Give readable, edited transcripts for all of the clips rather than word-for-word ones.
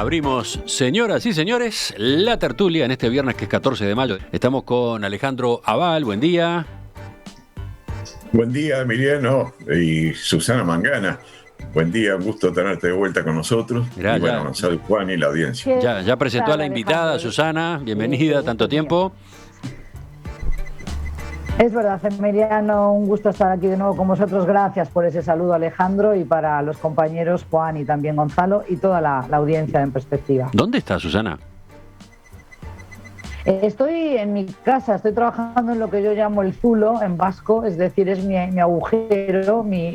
Abrimos, señoras y señores, la tertulia en este viernes que es 14 de mayo. Estamos con Alejandro Abal, buen día. Buen día, Emiliano y Susana Mangana. Buen día, un gusto tenerte de vuelta con nosotros. Mirá, y bueno, Gonzalo Juan y la audiencia. Ya presentó a la invitada, Susana, bienvenida, tanto tiempo. Es verdad, Emiliano, un gusto estar aquí de nuevo con vosotros. Gracias por ese saludo, Alejandro, y para los compañeros Juan y también Gonzalo y toda la audiencia En Perspectiva. ¿Dónde está, Susana? Estoy en mi casa, estoy trabajando en lo que yo llamo el zulo, en vasco, es decir, es mi agujero, mi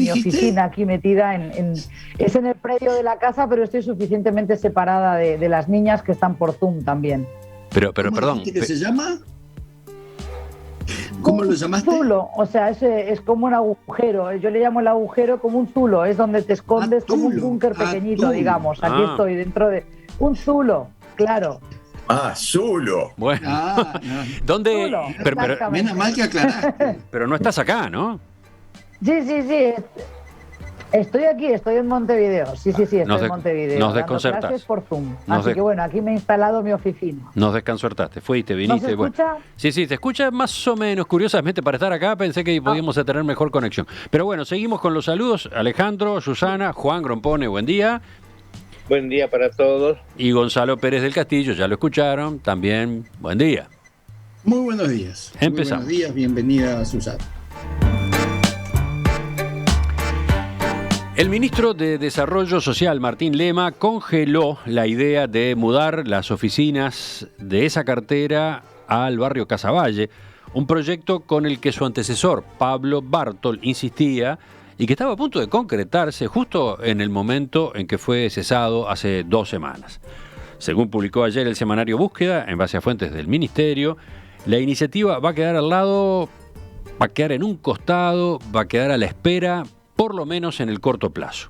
oficina aquí metida es en el predio de la casa, pero estoy suficientemente separada de las niñas que están por Zoom también. Pero perdón. ¿Qué se llama? ¿Cómo lo llamaste? Zulo, o sea, es como un agujero. Yo le llamo el agujero como un zulo, es donde te escondes como un búnker pequeñito, digamos. Aquí estoy dentro de un zulo, claro. Zulo. Bueno, no. ¿Dónde? Zulo, pero, menos mal que aclaraste. pero no estás acá, ¿no? Sí. Estoy aquí, estoy en Montevideo. Sí, estoy en Montevideo. Nos desconcertas. Clases por Zoom. Así que bueno, aquí me he instalado mi oficina. Nos desconcertaste, fuiste, viniste. ¿No se escucha? Bueno. Sí, te escucha más o menos. Curiosamente, para estar acá pensé que podíamos tener mejor conexión. Pero bueno, seguimos con los saludos. Alejandro, Susana, Juan Grompone, buen día. Buen día para todos. Y Gonzalo Pérez del Castillo, ya lo escucharon, también buen día. Muy buenos días. Empezamos. Muy buenos días, bienvenida Susana. El ministro de Desarrollo Social, Martín Lema, congeló la idea de mudar las oficinas de esa cartera al barrio Casavalle, un proyecto con el que su antecesor, Pablo Bartol, insistía y que estaba a punto de concretarse justo en el momento en que fue cesado hace 2 semanas. Según publicó ayer el semanario Búsqueda, en base a fuentes del ministerio, la iniciativa va a quedar al lado, va a quedar en un costado, va a quedar a la espera, por lo menos en el corto plazo.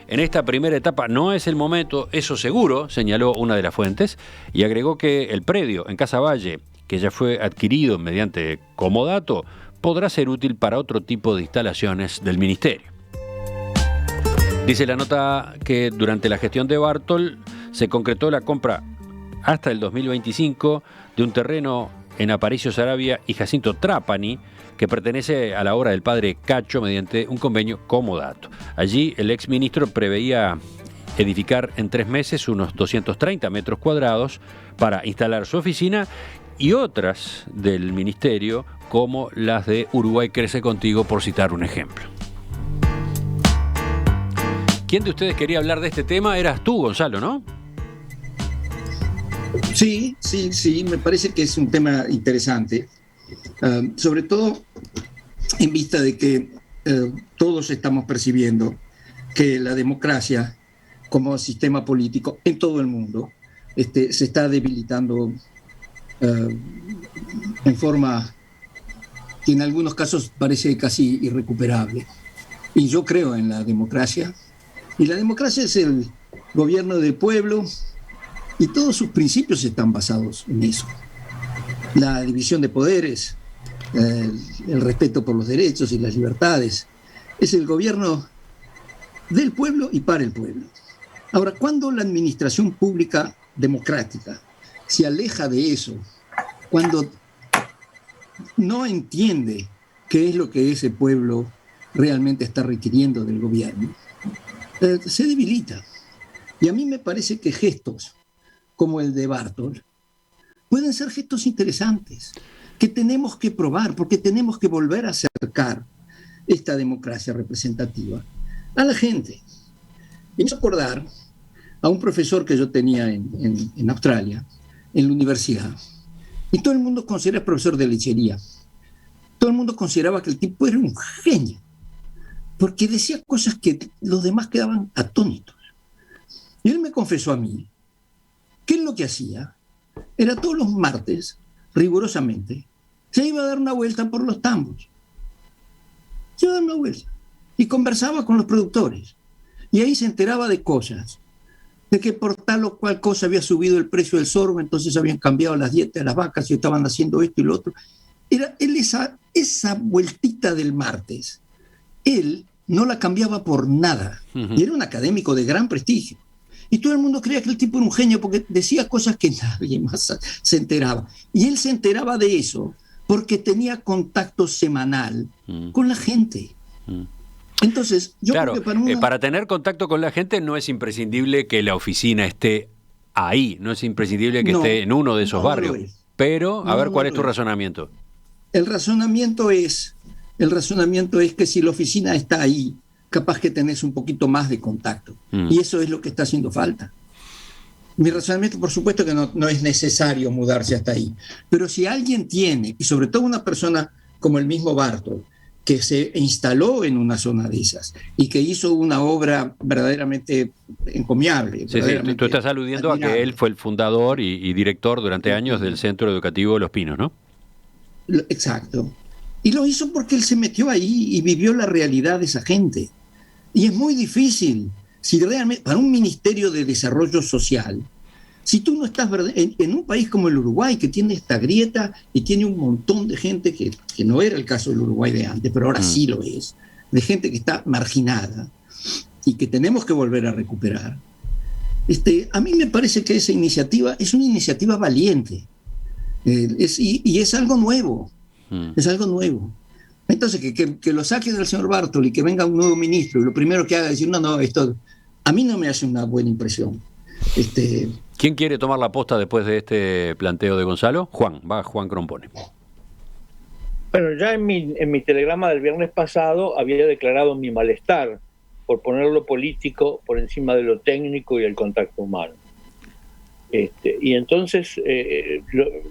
En esta primera etapa no es el momento, eso seguro, señaló una de las fuentes, y agregó que el predio en Casavalle, que ya fue adquirido mediante comodato, podrá ser útil para otro tipo de instalaciones del ministerio. Dice la nota que durante la gestión de Bartol se concretó la compra hasta el 2025 de un terreno en Aparicio Saravia y Jacinto Trapani, que pertenece a la obra del padre Cacho mediante un convenio comodato. Allí el exministro preveía edificar en 3 meses unos 230 metros cuadrados para instalar su oficina y otras del ministerio, como las de Uruguay Crece Contigo, por citar un ejemplo. ¿Quién de ustedes quería hablar de este tema? Eras tú, Gonzalo, ¿no? Sí, me parece que es un tema interesante, sobre todo en vista de que todos estamos percibiendo que la democracia como sistema político en todo el mundo se está debilitando en forma que en algunos casos parece casi irrecuperable. Y yo creo en la democracia, y la democracia es el gobierno del pueblo, y todos sus principios están basados en eso. La división de poderes, el respeto por los derechos y las libertades, es el gobierno del pueblo y para el pueblo. Ahora, cuando la administración pública democrática se aleja de eso, cuando no entiende qué es lo que ese pueblo realmente está requiriendo del gobierno, se debilita. Y a mí me parece que gestos como el de Bartol pueden ser gestos interesantes, que tenemos que probar, porque tenemos que volver a acercar esta democracia representativa a la gente. Y me hizo acordar a un profesor que yo tenía en Australia, en la universidad, y todo el mundo considera profesor de lechería. Todo el mundo consideraba que el tipo era un genio, porque decía cosas que los demás quedaban atónitos. Y él me confesó a mí que él lo que hacía era todos los martes, rigurosamente, se iba a dar una vuelta por los tambos. Se iba a dar una vuelta. Y conversaba con los productores. Y ahí se enteraba de cosas. De que por tal o cual cosa había subido el precio del sorgo, entonces habían cambiado las dietas de las vacas y estaban haciendo esto y lo otro. Era él esa vueltita del martes, él no la cambiaba por nada. Y era un académico de gran prestigio. Y todo el mundo creía que el tipo era un genio porque decía cosas que nadie más se enteraba. Y él se enteraba de eso porque tenía contacto semanal con la gente. Entonces, yo claro, creo que para tener contacto con la gente no es imprescindible que la oficina esté ahí, no es imprescindible que esté en uno de esos barrios. Pero, a ver, ¿cuál es tu razonamiento? El razonamiento es que si la oficina está ahí, capaz que tenés un poquito más de contacto. Y eso es lo que está haciendo falta. Mi razonamiento, por supuesto que no es necesario mudarse hasta ahí. Pero si alguien tiene, y sobre todo una persona como el mismo Bartol, que se instaló en una zona de esas y que hizo una obra verdaderamente encomiable. Sí, tú estás aludiendo admirable. A que él fue el fundador y director durante años del Centro Educativo de Los Pinos, ¿no? Exacto. Y lo hizo porque él se metió ahí y vivió la realidad de esa gente. Y es muy difícil, si realmente, para un Ministerio de Desarrollo Social, si tú no estás en un país como el Uruguay, que tiene esta grieta y tiene un montón de gente que no era el caso del Uruguay de antes, pero ahora sí lo es, de gente que está marginada y que tenemos que volver a recuperar. A mí me parece que esa iniciativa es una iniciativa valiente y es algo nuevo. Es algo nuevo. Entonces, que lo saquen del señor Bartol y que venga un nuevo ministro y lo primero que haga es decir, no, esto a mí no me hace una buena impresión. ¿Quién quiere tomar la posta después de este planteo de Gonzalo? Juan Crompone. Bueno, ya en mi telegrama del viernes pasado había declarado mi malestar por poner lo político por encima de lo técnico y el contacto humano. Y entonces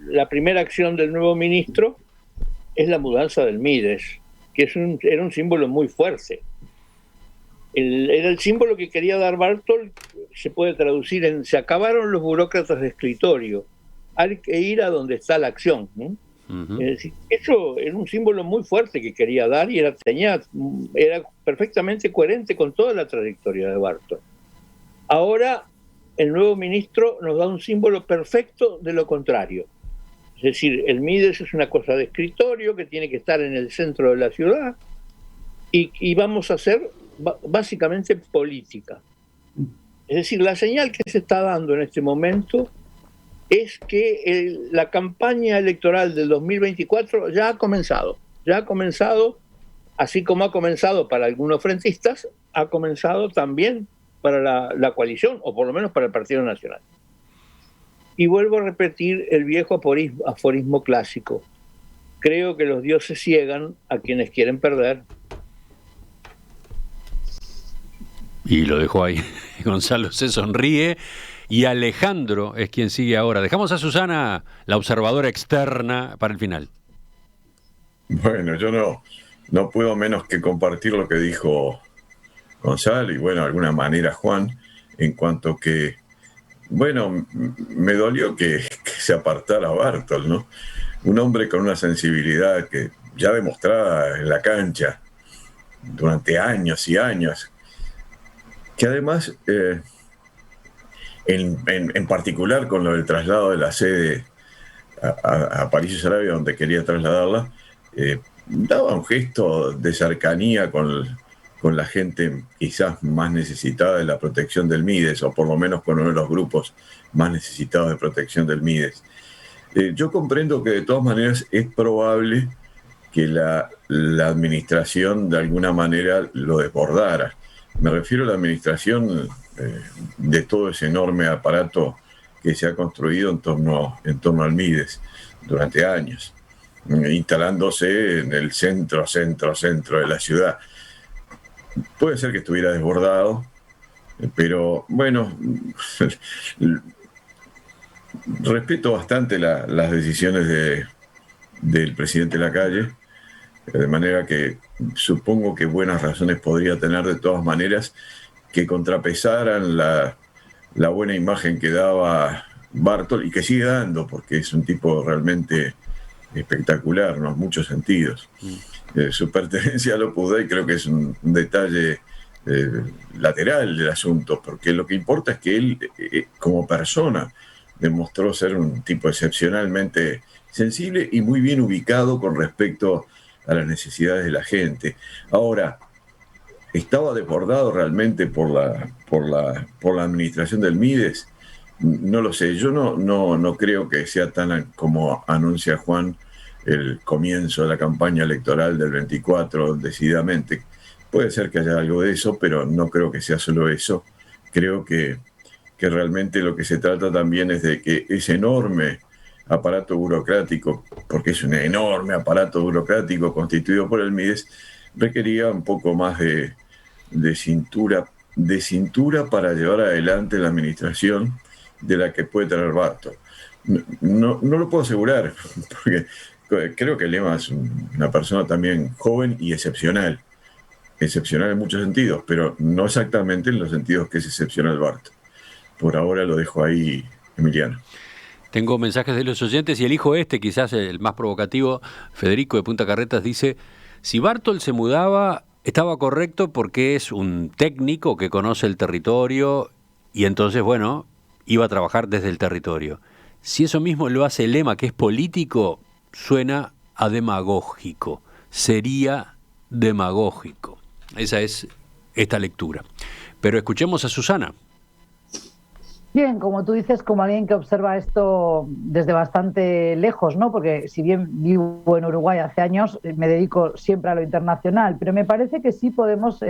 la primera acción del nuevo ministro es la mudanza del Mides, que era un símbolo muy fuerte. Era el símbolo que quería dar Bartol, se puede traducir en se acabaron los burócratas de escritorio, hay que ir a donde está la acción, ¿no? Es decir, eso era un símbolo muy fuerte que quería dar y era perfectamente coherente con toda la trayectoria de Bartol. Ahora el nuevo ministro nos da un símbolo perfecto de lo contrario. Es decir, el Mides es una cosa de escritorio que tiene que estar en el centro de la ciudad y vamos a hacer básicamente política. Es decir, la señal que se está dando en este momento es que la campaña electoral del 2024 ya ha comenzado, así como ha comenzado para algunos frentistas, ha comenzado también para la coalición, o por lo menos para el Partido Nacional. Y vuelvo a repetir el viejo aforismo clásico. Creo que los dioses ciegan a quienes quieren perder. Y lo dejó ahí. Gonzalo se sonríe y Alejandro es quien sigue ahora. Dejamos a Susana, la observadora externa, para el final. Bueno, yo no puedo menos que compartir lo que dijo Gonzalo y bueno, de alguna manera Juan, en cuanto que, bueno, me dolió que se apartara Bartol, ¿no? Un hombre con una sensibilidad que ya demostrada en la cancha durante años y años, que además, en particular con lo del traslado de la sede a París y Sarabia, donde quería trasladarla, daba un gesto de cercanía con la gente quizás más necesitada de la protección del Mides, o por lo menos con uno de los grupos más necesitados de protección del Mides. Yo comprendo que de todas maneras es probable que la administración de alguna manera lo desbordara. Me refiero a la administración de todo ese enorme aparato que se ha construido en torno al Mides durante años, instalándose en el centro de la ciudad. Puede ser que estuviera desbordado, pero bueno, respeto bastante las decisiones del presidente Lacalle, de manera que supongo que buenas razones podría tener de todas maneras que contrapesaran la buena imagen que daba Bartol y que sigue dando, porque es un tipo realmente espectacular, ¿no? En muchos sentidos. Su pertenencia al Opus Dei creo que es un detalle lateral del asunto, porque lo que importa es que él, como persona, demostró ser un tipo excepcionalmente sensible y muy bien ubicado con respecto a las necesidades de la gente. Ahora, ¿estaba desbordado realmente por la administración del Mides? No lo sé, yo no creo que sea tan como anuncia Juan el comienzo de la campaña electoral del 24, decididamente. Puede ser que haya algo de eso, pero no creo que sea solo eso. Creo que realmente lo que se trata también es de que ese enorme aparato burocrático, porque es un enorme aparato burocrático constituido por el Mides, requería un poco más de cintura para llevar adelante la administración de la que puede tener Barto. No lo puedo asegurar, porque creo que Lema es una persona también joven y excepcional en muchos sentidos, pero no exactamente en los sentidos que es excepcional Barto. Por ahora lo dejo ahí, Emiliano. Tengo mensajes de los oyentes y elijo quizás el más provocativo. Federico de Punta Carretas dice: si Bartol se mudaba, estaba correcto porque es un técnico que conoce el territorio y entonces, bueno, iba a trabajar desde el territorio. Si eso mismo lo hace Lema, que es político, suena a demagógico. Sería demagógico. Esa es esta lectura. Pero escuchemos a Susana. Bien, como tú dices, como alguien que observa esto desde bastante lejos, ¿no? Porque si bien vivo en Uruguay hace años, me dedico siempre a lo internacional, pero me parece que sí podemos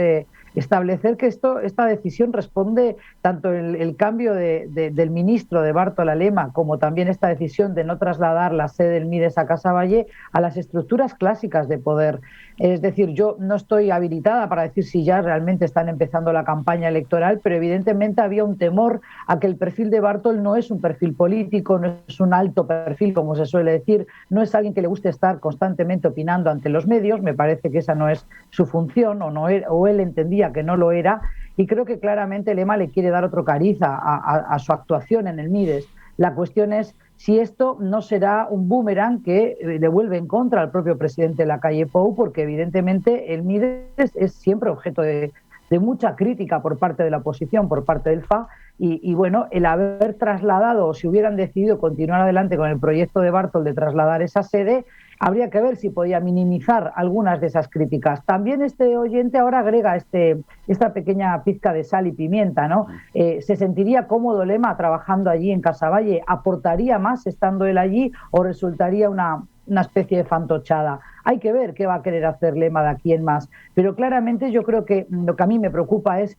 establecer que esta decisión responde tanto el cambio del ministro de Bartol Lema como también esta decisión de no trasladar la sede del Mides a Casaballe a las estructuras clásicas de poder. Es decir, yo no estoy habilitada para decir si ya realmente están empezando la campaña electoral, pero evidentemente había un temor a que el perfil de Bartol no es un perfil político, no es un alto perfil, como se suele decir, no es alguien que le guste estar constantemente opinando ante los medios. Me parece que esa no es su función, o él entendía que no lo era, y creo que claramente Lema le quiere dar otro cariz a su actuación en el Mides. La cuestión es si esto no será un boomerang que le vuelve en contra al propio presidente Lacalle Pou, porque evidentemente el Mides es siempre objeto de mucha crítica por parte de la oposición, por parte del FA, y bueno, el haber trasladado, o si hubieran decidido continuar adelante con el proyecto de Bartol de trasladar esa sede, habría que ver si podía minimizar algunas de esas críticas. También este oyente ahora agrega esta pequeña pizca de sal y pimienta, ¿no? ¿Se sentiría cómodo Lema trabajando allí en Casaballe? ¿Aportaría más estando él allí o resultaría una especie de fantochada? Hay que ver qué va a querer hacer Lema de aquí en más. Pero claramente yo creo que lo que a mí me preocupa es,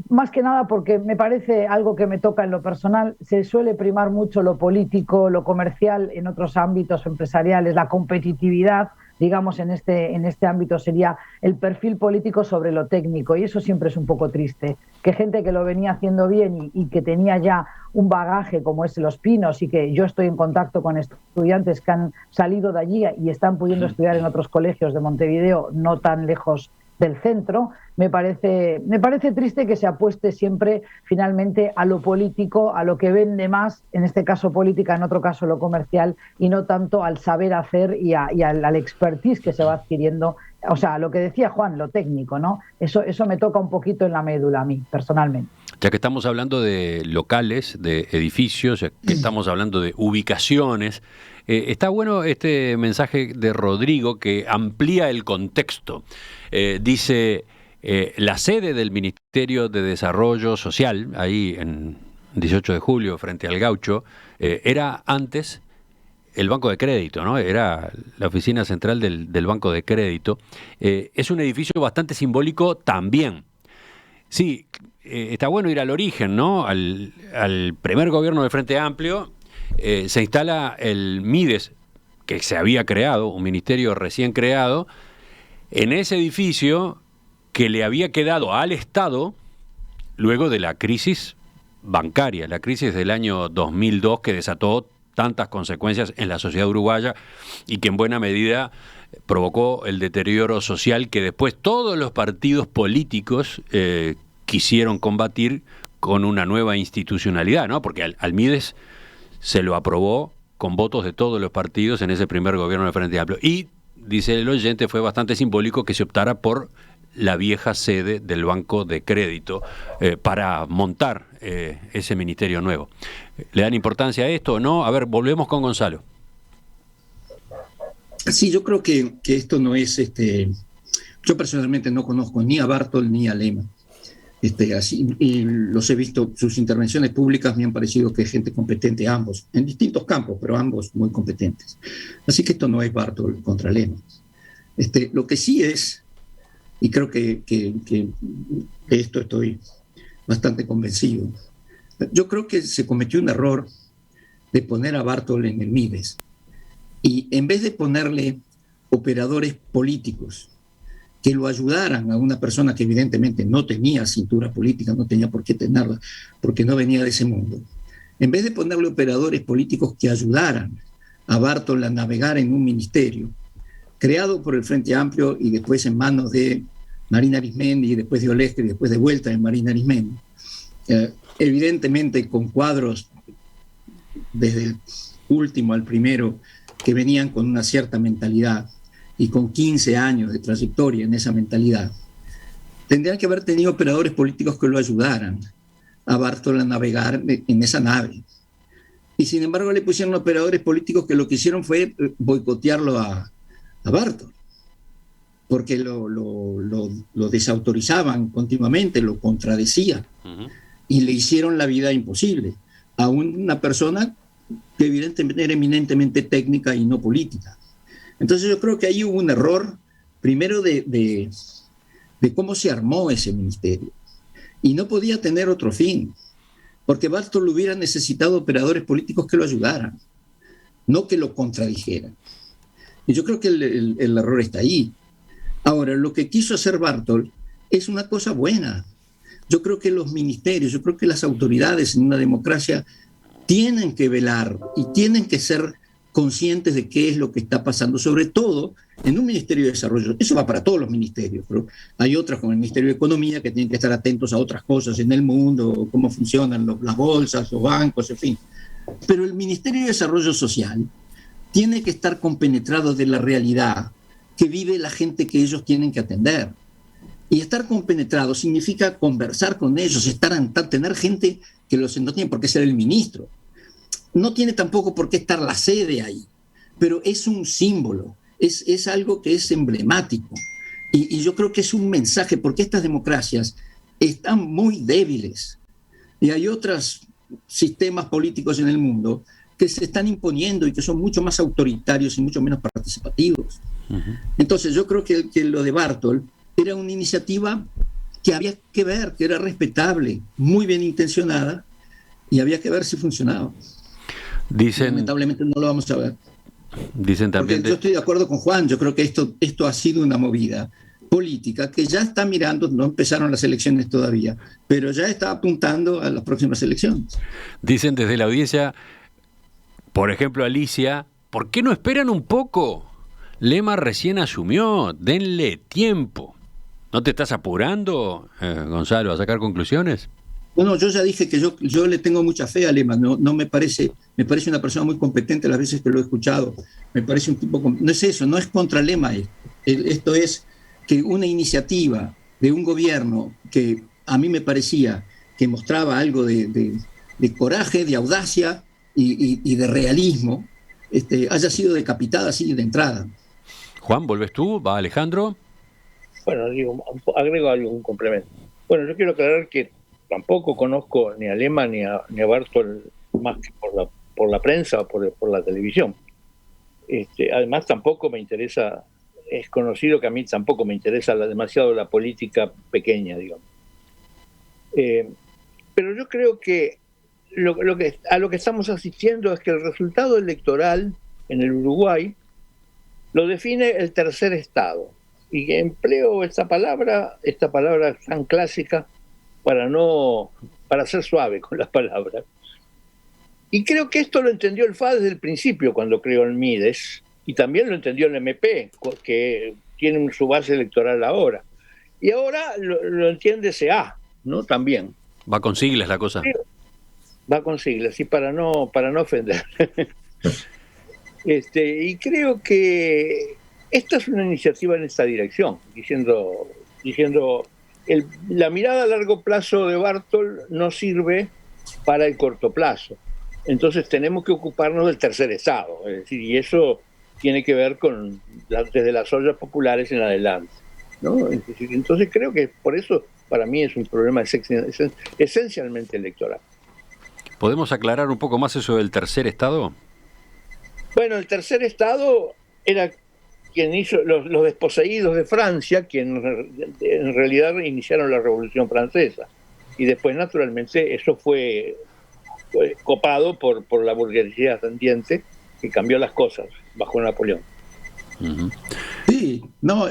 más que nada porque me parece algo que me toca en lo personal, se suele primar mucho lo político, lo comercial en otros ámbitos empresariales, la competitividad, digamos, en este ámbito sería el perfil político sobre lo técnico, y eso siempre es un poco triste, que gente que lo venía haciendo bien y que tenía ya un bagaje como es Los Pinos, y que yo estoy en contacto con estudiantes que han salido de allí y están pudiendo estudiar en otros colegios de Montevideo no tan lejos del centro. Me parece triste que se apueste siempre finalmente a lo político, a lo que vende más, en este caso política, en otro caso lo comercial, y no tanto al saber hacer y al expertise que se va adquiriendo. O sea, lo que decía Juan, lo técnico, ¿no? Eso me toca un poquito en la médula a mí, personalmente. Ya que estamos hablando de locales, de edificios, ya que estamos hablando de ubicaciones, está bueno este mensaje de Rodrigo que amplía el contexto. Dice, la sede del Ministerio de Desarrollo Social, ahí en 18 de julio, frente al Gaucho, era antes el Banco de Crédito, ¿no? Era la oficina central del Banco de Crédito. Es un edificio bastante simbólico también. Sí, está bueno ir al origen, ¿no? Al primer gobierno del Frente Amplio se instala el Mides, que se había creado, un ministerio recién creado, en ese edificio que le había quedado al Estado luego de la crisis bancaria, la crisis del año 2002 que desató tantas consecuencias en la sociedad uruguaya y que en buena medida provocó el deterioro social que después todos los partidos políticos quisieron combatir con una nueva institucionalidad, ¿no? Porque al Mides se lo aprobó con votos de todos los partidos en ese primer gobierno del Frente Amplio. Y, dice el oyente, fue bastante simbólico que se optara por la vieja sede del Banco de Crédito para montar ese ministerio nuevo. ¿Le dan importancia a esto o no? A ver, volvemos con Gonzalo. Sí, yo creo que esto no es Yo personalmente no conozco ni a Bartol ni a Lema. Así, y los he visto, sus intervenciones públicas me han parecido que es gente competente, ambos, en distintos campos, pero ambos muy competentes. Así que esto no es Bartol contra Lema. Lo que sí es, y creo que de esto estoy bastante convencido, yo creo que se cometió un error de poner a Bartol en el Mides, y en vez de ponerle operadores políticos que lo ayudaran a una persona que evidentemente no tenía cintura política, no tenía por qué tenerla, porque no venía de ese mundo. En vez de ponerle operadores políticos que ayudaran a Bartol a navegar en un ministerio, creado por el Frente Amplio y después en manos de Marina Arizmendi, y después de Olesker, y después de vuelta en Marina Arizmendi, evidentemente con cuadros desde el último al primero que venían con una cierta mentalidad, y con 15 años de trayectoria en esa mentalidad, tendrían que haber tenido operadores políticos que lo ayudaran a Bartol a navegar en esa nave. Y sin embargo le pusieron operadores políticos que lo que hicieron fue boicotearlo a Bartol, porque lo desautorizaban continuamente, lo contradecían, y le hicieron la vida imposible a una persona que evidentemente era eminentemente técnica y no política. Entonces yo creo que ahí hubo un error, primero de cómo se armó ese ministerio. Y no podía tener otro fin, porque Bartol hubiera necesitado operadores políticos que lo ayudaran, no que lo contradijeran. Y yo creo que el error está ahí. Ahora, lo que quiso hacer Bartol es una cosa buena. Yo creo que los ministerios, yo creo que las autoridades en una democracia tienen que velar y tienen que ser conscientes de qué es lo que está pasando, sobre todo en un Ministerio de Desarrollo. Eso va para todos los ministerios, pero hay otras como el Ministerio de Economía que tienen que estar atentos a otras cosas en el mundo, cómo funcionan las bolsas, los bancos, en fin. Pero el Ministerio de Desarrollo Social tiene que estar compenetrado de la realidad que vive la gente que ellos tienen que atender. Y estar compenetrado significa conversar con ellos, tener gente que no tiene por qué ser el ministro. No tiene tampoco por qué estar la sede ahí, pero es un símbolo, es algo que es emblemático. Y yo creo que es un mensaje, porque estas democracias están muy débiles. Y hay otros sistemas políticos en el mundo que se están imponiendo y que son mucho más autoritarios y mucho menos participativos. Entonces yo creo que lo de Bartol era una iniciativa que había que ver, que era respetable, muy bien intencionada, y había que ver si funcionaba. Lamentablemente no lo vamos a ver. Dicen también. Yo estoy de acuerdo con Juan, yo creo que esto ha sido una movida política que ya está mirando, no empezaron las elecciones todavía, pero ya está apuntando a las próximas elecciones. Dicen desde la audiencia, por ejemplo, Alicia, ¿por qué no esperan un poco? Lema recién asumió, denle tiempo. ¿No te estás apurando, Gonzalo, a sacar conclusiones? Bueno, yo ya dije que yo le tengo mucha fe a Lema, no me parece una persona muy competente las veces que lo he escuchado, me parece un tipo, no es eso, no es contra Lema esto es que una iniciativa de un gobierno que a mí me parecía que mostraba algo de coraje, de audacia y de realismo, haya sido decapitada así de entrada. Juan, ¿vuelves tú? ¿Va Alejandro? Bueno, agrego algún complemento. Bueno, yo quiero aclarar que tampoco conozco ni a Lema ni a Bartol más que por la prensa o por la televisión. Además tampoco me interesa, es conocido que a mí tampoco me interesa demasiado la política pequeña, digamos. Pero yo creo que a lo que estamos asistiendo es que el resultado electoral en el Uruguay lo define el tercer estado. Y empleo esta palabra tan clásica para ser suave con las palabras. Y creo que esto lo entendió el FA desde el principio cuando creó el Mides, y también lo entendió el MP, que tiene su base electoral ahora. Y ahora lo entiende CA, ¿no? También. Va con siglas la cosa. Va con siglas, sí, para no ofender. Y creo que esta es una iniciativa en esta dirección, diciendo la mirada a largo plazo de Bartol no sirve para el corto plazo. Entonces tenemos que ocuparnos del tercer estado, es decir, y eso tiene que ver con desde las ollas populares en adelante. ¿no? Entonces creo que por eso para mí es un problema esencialmente electoral. ¿Podemos aclarar un poco más eso del tercer estado? Bueno, el tercer estado era quien hizo los desposeídos de Francia, quien en realidad iniciaron la Revolución Francesa. Y después, naturalmente, eso fue copado por la burguesía ascendiente, que cambió las cosas bajo Napoleón. Uh-huh. Sí, no,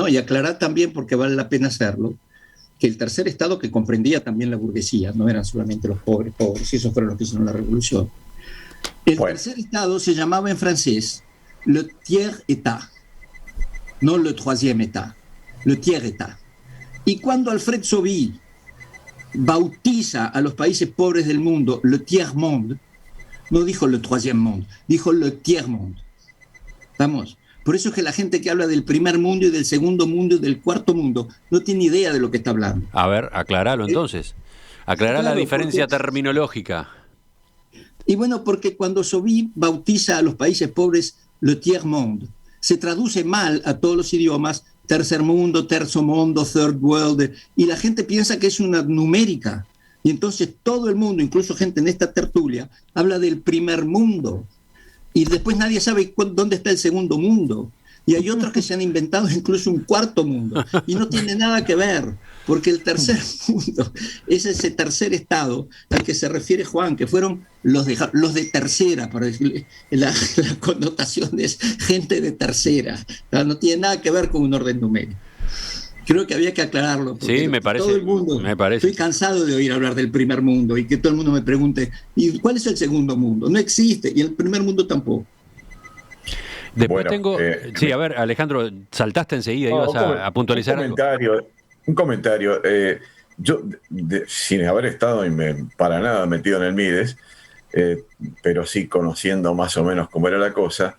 y aclarar también, porque vale la pena hacerlo, que el tercer estado, que comprendía también la burguesía, no eran solamente los pobres, y esos fueron los que hicieron la revolución. El tercer estado se llamaba en francés le tiers-état, no le troisième état, le tiers-état. Y cuando Alfred Sauvy bautiza a los países pobres del mundo le tiers-monde, no dijo le troisième monde, dijo le tiers-monde. ¿Estamos? Por eso es que la gente que habla del primer mundo y del segundo mundo y del cuarto mundo no tiene idea de lo que está hablando. A ver, aclaralo entonces. Aclará la diferencia terminológica. Y bueno, porque cuando Sauvy bautiza a los países pobres le tiers-monde, se traduce mal a todos los idiomas, tercer mundo, terzo mundo, third world, y la gente piensa que es una numérica. Y entonces todo el mundo, incluso gente en esta tertulia, habla del primer mundo. Y después nadie sabe dónde está el segundo mundo. Y hay otros que se han inventado incluso un cuarto mundo. Y no tiene nada que ver, porque el tercer mundo es ese tercer estado al que se refiere Juan, que fueron los de tercera, para decirle, la connotación es gente de tercera. No tiene nada que ver con un orden numérico. Creo que había que aclararlo. Sí, me parece. Todo el mundo, estoy cansado de oír hablar del primer mundo y que todo el mundo me pregunte, ¿y cuál es el segundo mundo? No existe, y el primer mundo tampoco. Después tengo... sí, a ver, Alejandro, saltaste enseguida, ibas a puntualizar un comentario. Yo, sin haber estado para nada metido en el Mides, pero sí conociendo más o menos cómo era la cosa,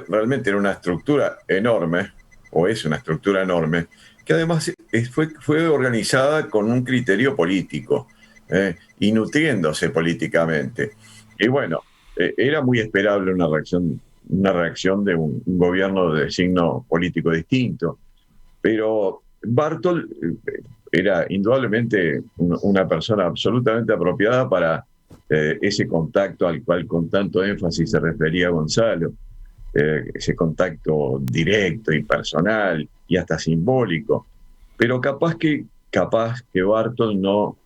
realmente era una estructura enorme, o es una estructura enorme, que además fue organizada con un criterio político, y nutriéndose políticamente. Y bueno, era muy esperable una reacción de un gobierno de signo político distinto. Pero Bartol era indudablemente una persona absolutamente apropiada para ese contacto al cual con tanto énfasis se refería Gonzalo, ese contacto directo y personal y hasta simbólico. Pero capaz que Bartol no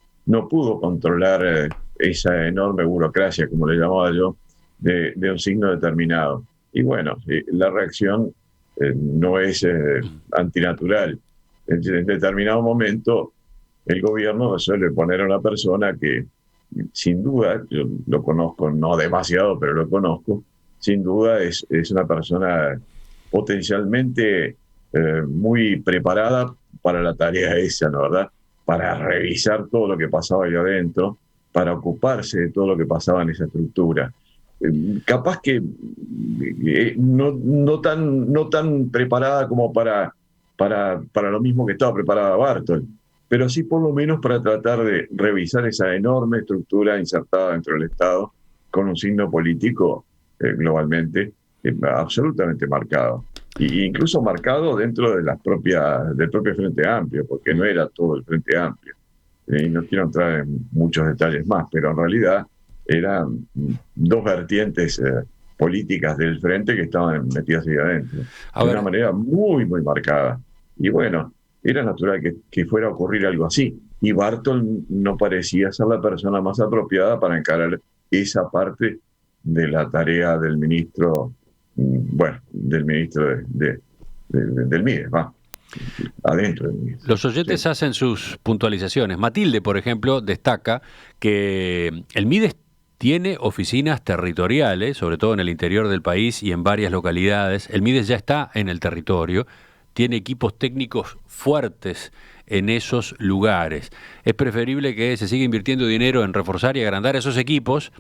pudo controlar esa enorme burocracia, como le llamaba yo, de un signo determinado. Y bueno, la reacción no es antinatural. En determinado momento, el gobierno suele poner a una persona que, sin duda, yo lo conozco, no demasiado, pero lo conozco, sin duda es una persona potencialmente muy preparada para la tarea esa, ¿no? ¿Verdad? Para revisar todo lo que pasaba ahí adentro, para ocuparse de todo lo que pasaba en esa estructura. Capaz que no tan preparada como para lo mismo que estaba preparada Bartol, pero sí por lo menos para tratar de revisar esa enorme estructura insertada dentro del Estado con un signo político globalmente absolutamente marcado, e incluso marcado dentro de del propio Frente Amplio, porque no era todo el Frente Amplio. Y no quiero entrar en muchos detalles más, pero en realidad eran dos vertientes políticas del frente que estaban metidas ahí adentro, de una manera muy, muy marcada. Y bueno, era natural que fuera a ocurrir algo así. Y Bartol no parecía ser la persona más apropiada para encarar esa parte de la tarea del ministro, del Mides, adentro del Mides. Los oyentes hacen sus puntualizaciones. Matilde, por ejemplo, destaca que el Mides tiene oficinas territoriales, sobre todo en el interior del país y en varias localidades. El Mides ya está en el territorio, tiene equipos técnicos fuertes en esos lugares. Es preferible que se siga invirtiendo dinero en reforzar y agrandar esos equipos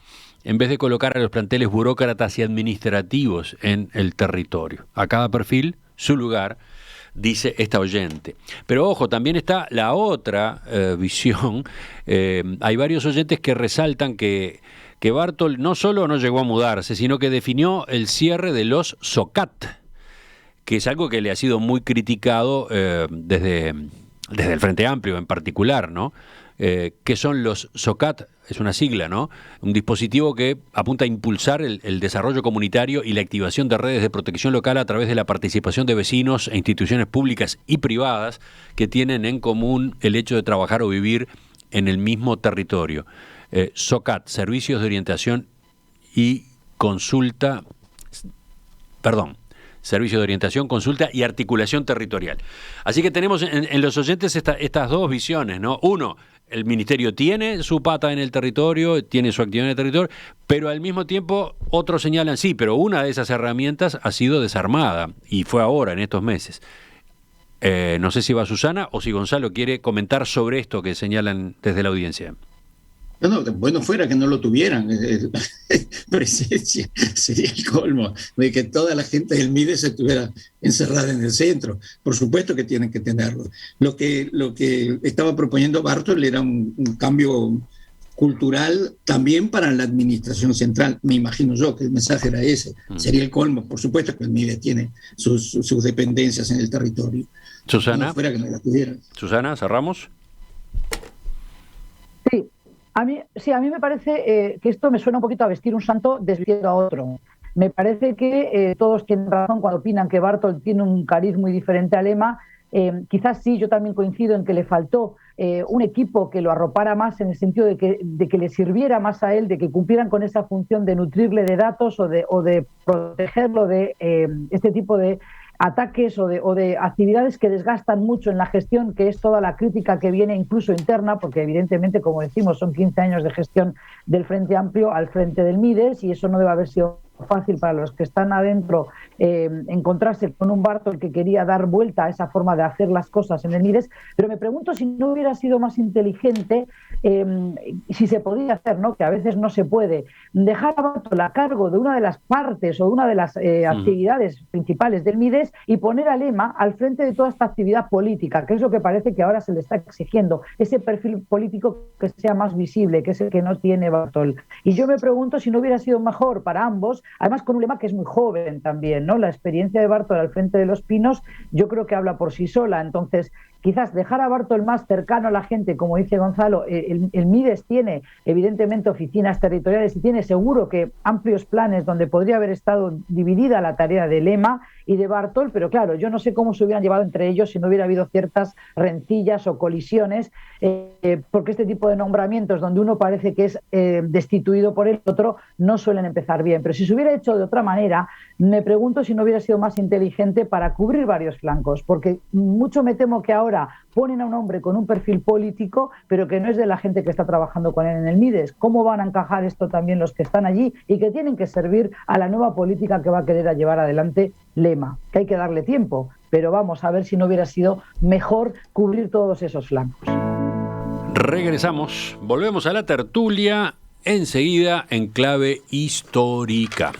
en vez de colocar a los planteles burócratas y administrativos en el territorio. A cada perfil, su lugar, dice esta oyente. Pero ojo, también está la otra visión. Hay varios oyentes que resaltan que Bartol no solo no llegó a mudarse, sino que definió el cierre de los SOCAT, que es algo que le ha sido muy criticado desde el Frente Amplio en particular, ¿no? Que son los SOCAT, es una sigla, ¿no? Un dispositivo que apunta a impulsar el desarrollo comunitario y la activación de redes de protección local a través de la participación de vecinos e instituciones públicas y privadas que tienen en común el hecho de trabajar o vivir en el mismo territorio. SOCAT, Servicios de Orientación y Consulta, Servicios de Orientación, Consulta y Articulación Territorial. Así que tenemos en los oyentes estas dos visiones, ¿no? Uno, el ministerio tiene su pata en el territorio, tiene su actividad en el territorio, pero al mismo tiempo otros señalan, sí, pero una de esas herramientas ha sido desarmada y fue ahora, en estos meses. No sé si va Susana o si Gonzalo quiere comentar sobre esto que señalan desde la audiencia. No, bueno fuera que no lo tuvieran. Presencia sería el colmo de que toda la gente del MIDES estuviera encerrada en el centro. Por supuesto que tienen que tenerlo. Lo que estaba proponiendo Bartol era un cambio cultural también para la administración central. Me imagino yo que el mensaje era ese. Sería el colmo. Por supuesto que el MIDES tiene sus dependencias en el territorio. Susana. No fuera que no las tuvieran. Susana, ¿cerramos? Sí. A mí me parece que esto me suena un poquito a vestir un santo desviando a otro. Me parece que todos tienen razón cuando opinan que Bartol tiene un cariz muy diferente a Lema. Quizás sí, yo también coincido en que le faltó un equipo que lo arropara más en el sentido de que le sirviera más a él, de que cumplieran con esa función de nutrirle de datos o de protegerlo de este tipo de ataques o de actividades que desgastan mucho en la gestión, que es toda la crítica que viene incluso interna, porque evidentemente, como decimos, son 15 años de gestión del Frente Amplio al frente del MIDES, y eso no debe haber sido fácil para los que están adentro encontrarse con un Bartol que quería dar vuelta a esa forma de hacer las cosas en el MIDES, pero me pregunto si no hubiera sido más inteligente, si se podía hacer, ¿no? Que a veces no se puede, dejar a Bartol a cargo de una de las partes o de una de las actividades principales del MIDES y poner a Lema al frente de toda esta actividad política, que es lo que parece que ahora se le está exigiendo, ese perfil político que sea más visible, que es el que no tiene Bartol. Y yo me pregunto si no hubiera sido mejor para ambos, además con un Lema que es muy joven también, ¿no? La experiencia de Bartol al frente de Los Pinos yo creo que habla por sí sola. Entonces, quizás dejar a Bartol más cercano a la gente, como dice Gonzalo. El MIDES tiene evidentemente oficinas territoriales y tiene seguro que amplios planes donde podría haber estado dividida la tarea de Lema y de Bartol, pero claro, yo no sé cómo se hubieran llevado entre ellos si no hubiera habido ciertas rencillas o colisiones, porque este tipo de nombramientos donde uno parece que es destituido por el otro no suelen empezar bien. Pero si se hubiera hecho de otra manera, me pregunto si no hubiera sido más inteligente para cubrir varios flancos, porque mucho me temo que ahora ponen a un hombre con un perfil político, pero que no es de la gente que está trabajando con él en el MIDES. ¿Cómo van a encajar esto también los que están allí y que tienen que servir a la nueva política que va a querer llevar adelante Lema? Que hay que darle tiempo, pero vamos a ver si no hubiera sido mejor cubrir todos esos flancos. Regresamos, volvemos a la tertulia enseguida en Clave Histórica.